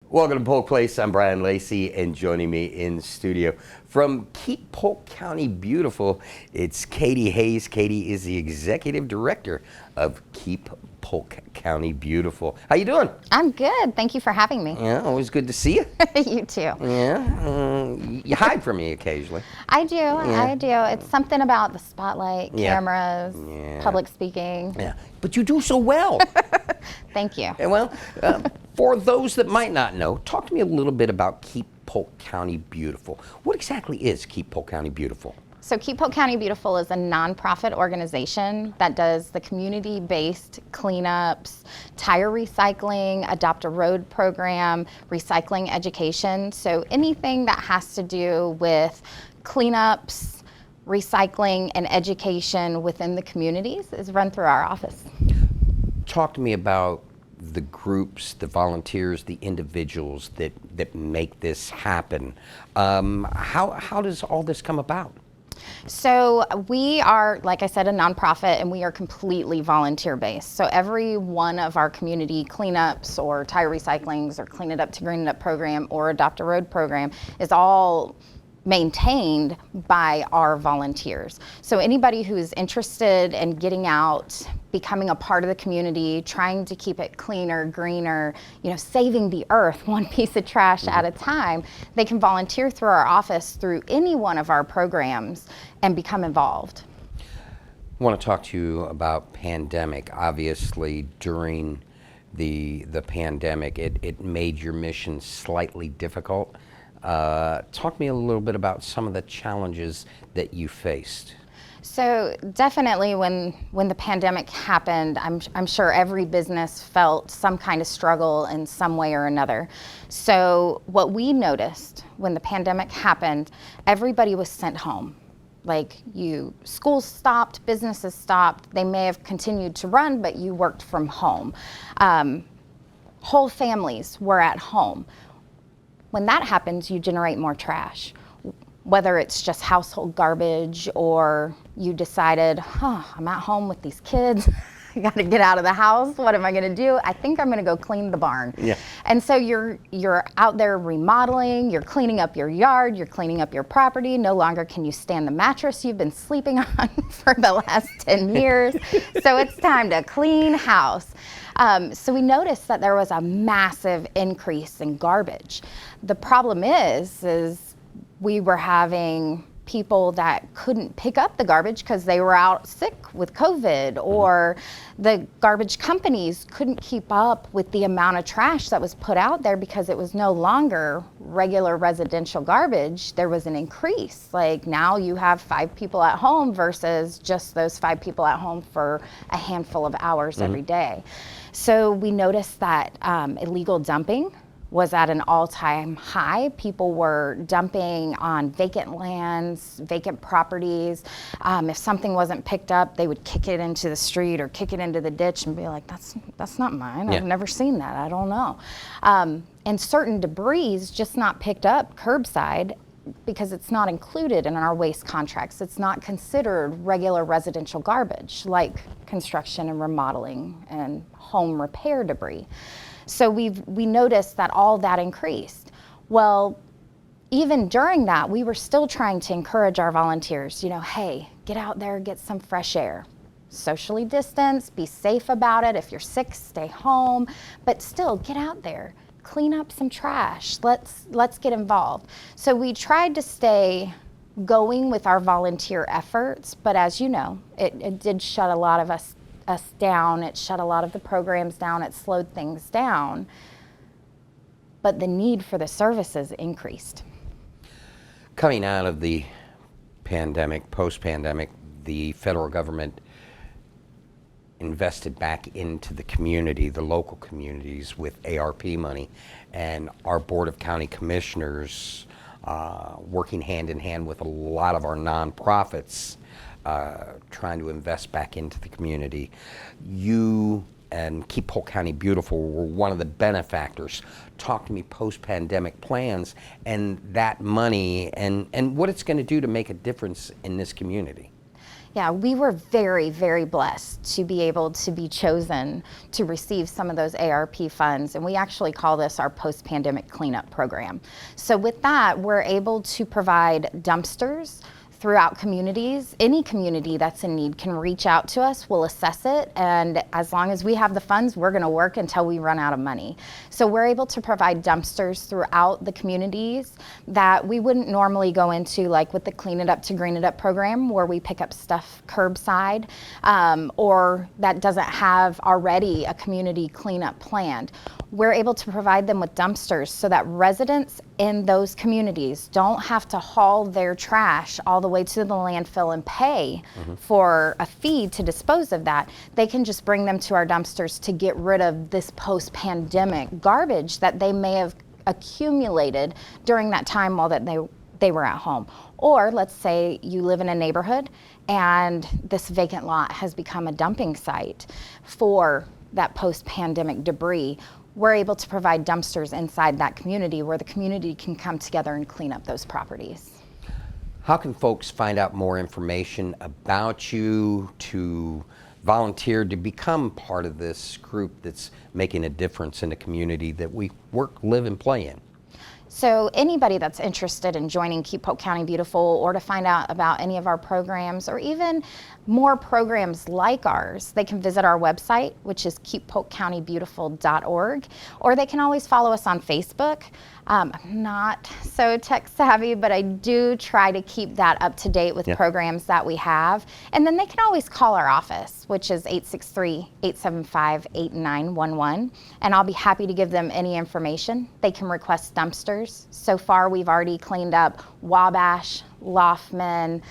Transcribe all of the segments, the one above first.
Welcome to Polk Place. I'm Brian Lacey, and joining me in studio from Keep Polk County Beautiful, it's Katie Hayes. Katie is the executive director of Keep Polk County Beautiful. How you doing? I'm good. Thank you for having me. Yeah, always good to see you. You too. Yeah, you hide from me occasionally. I do. I do. It's something about the spotlight, cameras, public speaking. Yeah, but you do so well. Thank you. And well, for those that might not know, talk to me a little bit about Keep Polk County Beautiful. What exactly is Keep Polk County Beautiful? So Keep Polk County Beautiful is a nonprofit organization that does the community-based cleanups, tire recycling, adopt a road program, recycling education. So anything that has to do with cleanups, recycling, and education within the communities is run through our office. Talk to me about the groups, the volunteers, the individuals that make this happen. How does all this come about? So we are, like I said, a nonprofit, and we are completely volunteer-based. So every one of our community cleanups or tire recyclings or Clean It Up to Green It Up program or Adopt a Road program is all maintained by our volunteers. So anybody who's interested in getting out, becoming a part of the community, trying to keep it cleaner, greener, saving the earth one piece of trash at a time, they can volunteer through our office through any one of our programs and become involved. I want to talk to you about pandemic. Obviously, during the pandemic, it made your mission slightly difficult. Talk to me a little bit about some of the challenges that you faced. So definitely when the pandemic happened, I'm sure every business felt some kind of struggle in some way or another. So what we noticed when the pandemic happened, everybody was sent home. Schools stopped, businesses stopped. They may have continued to run, but you worked from home. Whole families were at home. When that happens, you generate more trash. Whether it's just household garbage or you decided, I'm at home with these kids, I gotta get out of the house, what am I gonna do? I think I'm gonna go clean the barn. Yeah. And so you're out there remodeling, you're cleaning up your yard, you're cleaning up your property. No longer can you stand the mattress you've been sleeping on for the last 10 years. So it's time to clean house. So we noticed that there was a massive increase in garbage. The problem is we were having people that couldn't pick up the garbage because they were out sick with COVID, or the garbage companies couldn't keep up with the amount of trash that was put out there because it was no longer regular residential garbage. There was an increase. Like now you have 5 people at home versus just those 5 people at home for a handful of hours every day. So we noticed that illegal dumping was at an all-time high. People were dumping on vacant lands, vacant properties. If something wasn't picked up, they would kick it into the street or kick it into the ditch and be like, that's not mine. I've never seen that. I don't know. And certain debris just not picked up curbside because it's not included in our waste contracts. It's not considered regular residential garbage like construction and remodeling and home repair debris. So we noticed that all that increased. Well, even during that, we were still trying to encourage our volunteers, hey, get out there, get some fresh air. Socially distance, be safe about it. If you're sick, stay home, but still get out there, clean up some trash. Let's get involved. So we tried to stay going with our volunteer efforts, but as you know, it did shut a lot of us down. It shut a lot of the programs down. It slowed things down. But the need for the services increased. Coming out of the pandemic, post-pandemic, the federal government invested back into the community, the local communities, with ARP money, and our Board of County Commissioners, working hand in hand with a lot of our nonprofits, trying to invest back into the community. You and Keep Polk County Beautiful were one of the benefactors. Talk to me post-pandemic plans and that money and what it's going to do to make a difference in this community. Yeah, we were very, very blessed to be able to be chosen to receive some of those ARP funds, and we actually call this our post-pandemic cleanup program. So with that, we're able to provide dumpsters throughout communities. Any community that's in need can reach out to us, we'll assess it, and as long as we have the funds, we're gonna work until we run out of money. So we're able to provide dumpsters throughout the communities that we wouldn't normally go into, like with the Clean It Up to Green It Up program, where we pick up stuff curbside, or that doesn't have already a community cleanup planned. We're able to provide them with dumpsters so that residents in those communities don't have to haul their trash all the way to the landfill and pay for a fee to dispose of that. They can just bring them to our dumpsters to get rid of this post-pandemic garbage that they may have accumulated during that time while that they were at home. Or let's say you live in a neighborhood and this vacant lot has become a dumping site for that post-pandemic debris. We're able to provide dumpsters inside that community where the community can come together and clean up those properties. How can folks find out more information about you, to volunteer, to become part of this group that's making a difference in the community that we work, live, and play in? So anybody that's interested in joining Keep Polk County Beautiful, or to find out about any of our programs or even more programs like ours, they can visit our website, which is keeppolkcountybeautiful.org, or they can always follow us on Facebook. I'm not so tech savvy, but I do try to keep that up to date with programs that we have. And then they can always call our office, which is 863-875-8911, and I'll be happy to give them any information. They can request dumpsters. So far, we've already cleaned up Wabash, Laufman,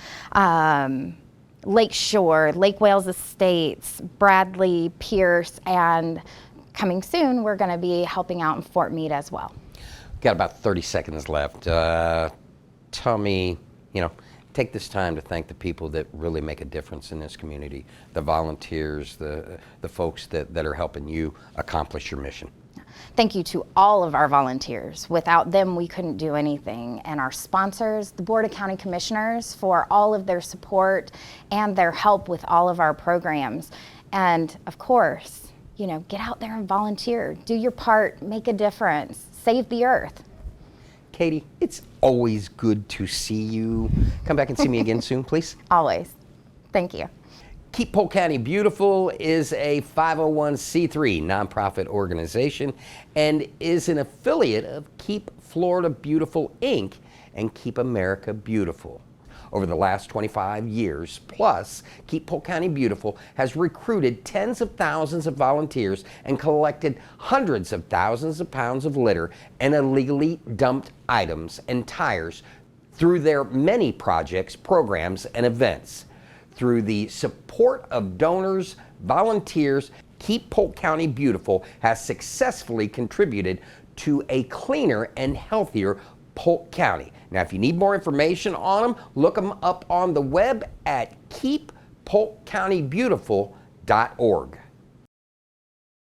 Lakeshore, Lake Wales Estates, Bradley, Pierce, and coming soon, we're going to be helping out in Fort Meade as well. Got about 30 seconds left. Tell me, take this time to thank the people that really make a difference in this community, the volunteers, the folks that are helping you accomplish your mission. Thank you to all of our volunteers. Without them, we couldn't do anything. And our sponsors, the Board of County Commissioners, for all of their support and their help with all of our programs. And of course, get out there and volunteer. Do your part, make a difference, save the earth. Katie, it's always good to see you. Come back and see me again soon, please. Always. Thank you. Keep Polk County Beautiful is a 501c3 nonprofit organization and is an affiliate of Keep Florida Beautiful, Inc. and Keep America Beautiful. Over the last 25 years plus, Keep Polk County Beautiful has recruited tens of thousands of volunteers and collected hundreds of thousands of pounds of litter and illegally dumped items and tires through their many projects, programs, and events. Through the support of donors, volunteers, Keep Polk County Beautiful has successfully contributed to a cleaner and healthier Polk County. Now, if you need more information on them, look them up on the web at keeppolkcountybeautiful.org.